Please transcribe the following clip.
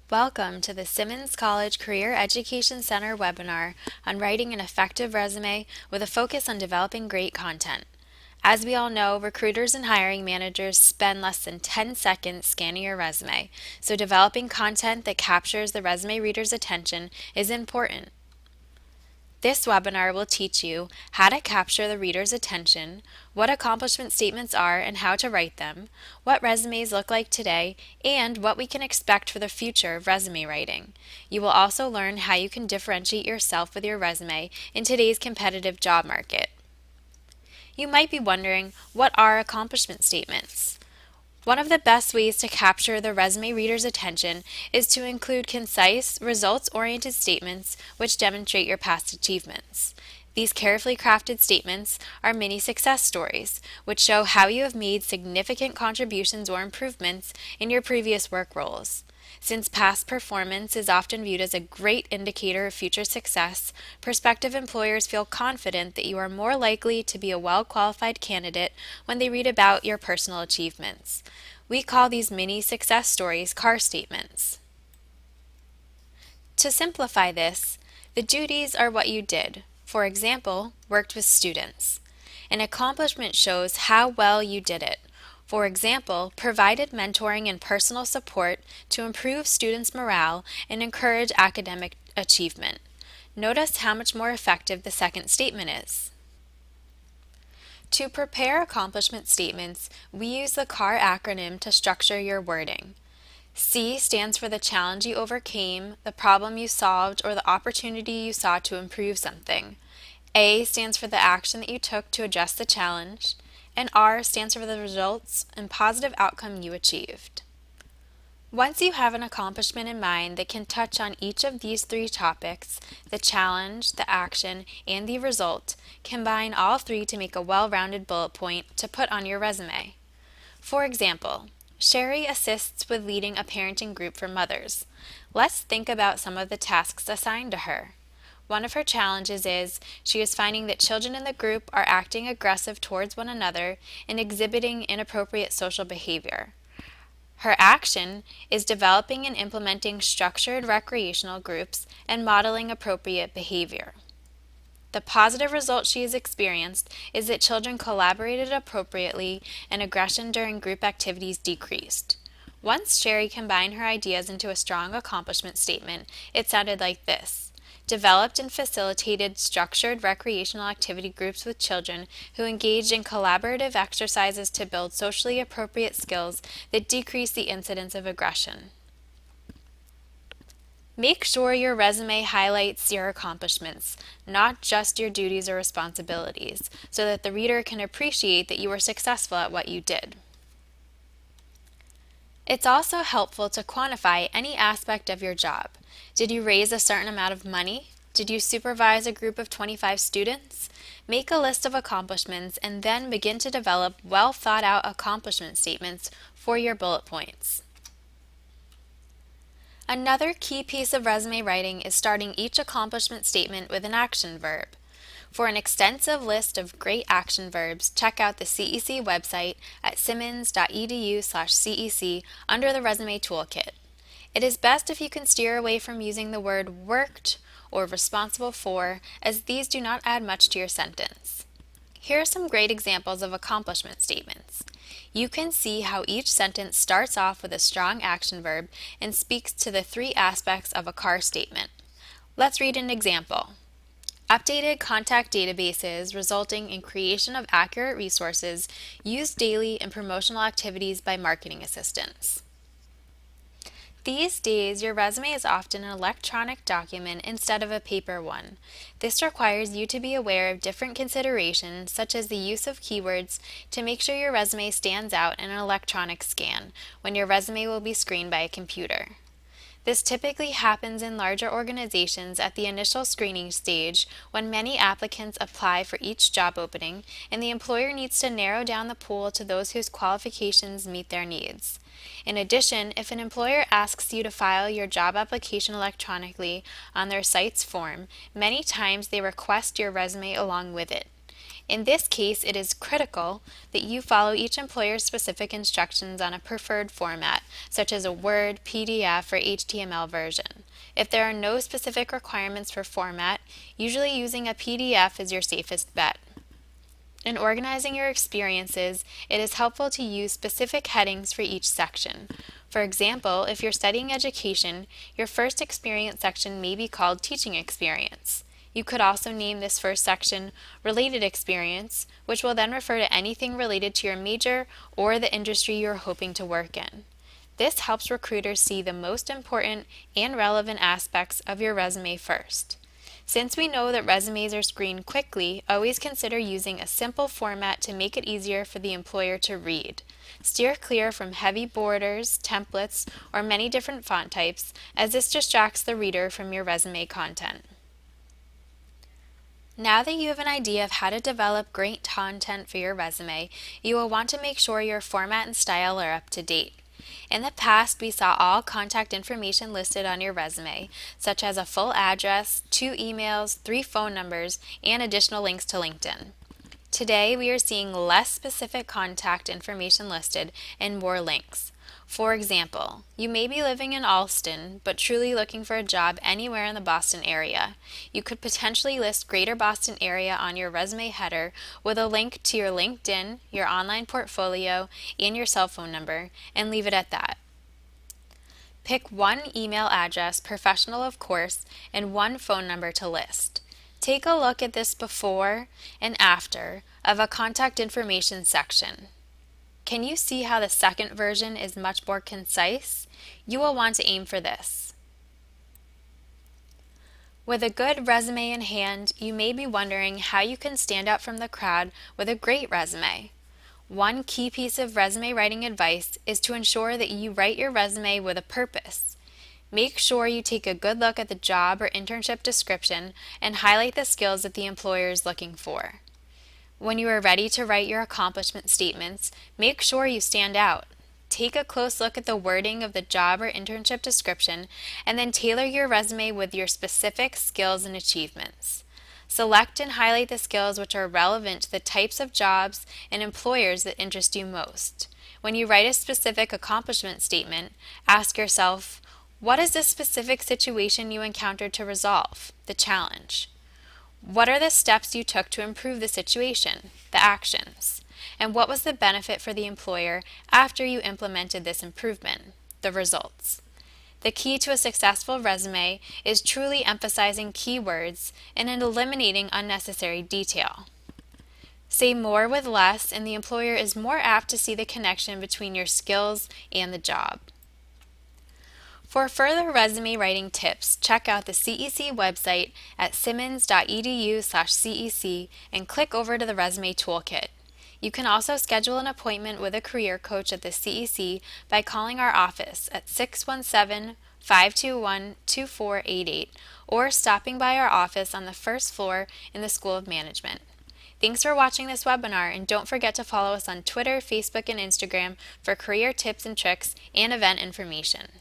Welcome to the Simmons College Career Education Center webinar on writing an effective resume with a focus on developing great content. As we all know, recruiters and hiring managers spend less than 10 seconds scanning your resume, so developing content that captures the resume reader's attention is important. This webinar will teach you how to capture the reader's attention, what accomplishment statements are and how to write them, what resumes look like today, and what we can expect for the future of resume writing. You will also learn how you can differentiate yourself with your resume in today's competitive job market. You might be wondering, what are accomplishment statements? One of the best ways to capture the resume reader's attention is to include concise, results-oriented statements which demonstrate your past achievements. These carefully crafted statements are mini success stories, which show how you have made significant contributions or improvements in your previous work roles. Since past performance is often viewed as a great indicator of future success, prospective employers feel confident that you are more likely to be a well-qualified candidate when they read about your personal achievements. We call these mini success stories CAR statements. To simplify this, the duties are what you did. For example, worked with students. An accomplishment shows how well you did it. For example, provided mentoring and personal support to improve students' morale and encourage academic achievement. Notice how much more effective the second statement is. To prepare accomplishment statements, we use the CAR acronym to structure your wording. C stands for the challenge you overcame, the problem you solved, or the opportunity you saw to improve something. A stands for the action that you took to address the challenge, and R stands for the results and positive outcome you achieved. Once you have an accomplishment in mind that can touch on each of these three topics, the challenge, the action, and the result, combine all three to make a well-rounded bullet point to put on your resume. For example, Sherry assists with leading a parenting group for mothers. Let's think about some of the tasks assigned to her. One of her challenges is she is finding that children in the group are acting aggressive towards one another and exhibiting inappropriate social behavior. Her action is developing and implementing structured recreational groups and modeling appropriate behavior. The positive result she has experienced is that children collaborated appropriately and aggression during group activities decreased. Once Sherry combined her ideas into a strong accomplishment statement, it sounded like this. Developed and facilitated structured recreational activity groups with children who engaged in collaborative exercises to build socially appropriate skills that decrease the incidence of aggression. Make sure your resume highlights your accomplishments, not just your duties or responsibilities, so that the reader can appreciate that you were successful at what you did. It's also helpful to quantify any aspect of your job. Did you raise a certain amount of money? Did you supervise a group of 25 students? Make a list of accomplishments and then begin to develop well thought out accomplishment statements for your bullet points. Another key piece of resume writing is starting each accomplishment statement with an action verb. For an extensive list of great action verbs, check out the CEC website at simmons.edu/CEC under the Resume Toolkit. It is best if you can steer away from using the word worked or responsible for, as these do not add much to your sentence. Here are some great examples of accomplishment statements. You can see how each sentence starts off with a strong action verb and speaks to the three aspects of a CAR statement. Let's read an example. Updated contact databases resulting in creation of accurate resources used daily in promotional activities by marketing assistants. These days, your resume is often an electronic document instead of a paper one. This requires you to be aware of different considerations, such as the use of keywords, to make sure your resume stands out in an electronic scan when your resume will be screened by a computer. This typically happens in larger organizations at the initial screening stage when many applicants apply for each job opening and the employer needs to narrow down the pool to those whose qualifications meet their needs. In addition, if an employer asks you to file your job application electronically on their site's form, many times they request your resume along with it. In this case, it is critical that you follow each employer's specific instructions on a preferred format, such as a Word, PDF, or HTML version. If there are no specific requirements for format, usually using a PDF is your safest bet. In organizing your experiences, it is helpful to use specific headings for each section. For example, if you're studying education, your first experience section may be called Teaching Experience. You could also name this first section Related Experience, which will then refer to anything related to your major or the industry you're hoping to work in. This helps recruiters see the most important and relevant aspects of your resume first. Since we know that resumes are screened quickly, always consider using a simple format to make it easier for the employer to read. Steer clear from heavy borders, templates, or many different font types, as this distracts the reader from your resume content. Now that you have an idea of how to develop great content for your resume, you will want to make sure your format and style are up to date. In the past, we saw all contact information listed on your resume, such as a full address, 2 emails, 3 phone numbers, and additional links to LinkedIn. Today, we are seeing less specific contact information listed and more links. For example, you may be living in Allston, but truly looking for a job anywhere in the Boston area. You could potentially list Greater Boston area on your resume header with a link to your LinkedIn, your online portfolio, and your cell phone number, and leave it at that. Pick one email address, professional of course, and one phone number to list. Take a look at this before and after of a contact information section. Can you see how the second version is much more concise? You will want to aim for this. With a good resume in hand, you may be wondering how you can stand out from the crowd with a great resume. One key piece of resume writing advice is to ensure that you write your resume with a purpose. Make sure you take a good look at the job or internship description and highlight the skills that the employer is looking for. When you are ready to write your accomplishment statements, make sure you stand out. Take a close look at the wording of the job or internship description and then tailor your resume with your specific skills and achievements. Select and highlight the skills which are relevant to the types of jobs and employers that interest you most. When you write a specific accomplishment statement, ask yourself, what is the specific situation you encountered to resolve, the challenge? What are the steps you took to improve the situation, the actions? And what was the benefit for the employer after you implemented this improvement, the results? The key to a successful resume is truly emphasizing keywords and eliminating unnecessary detail. Say more with less, and the employer is more apt to see the connection between your skills and the job. For further resume writing tips, check out the CEC website at simmons.edu/CEC and click over to the Resume Toolkit. You can also schedule an appointment with a career coach at the CEC by calling our office at 617-521-2488 or stopping by our office on the first floor in the School of Management. Thanks for watching this webinar, and don't forget to follow us on Twitter, Facebook, and Instagram for career tips and tricks and event information.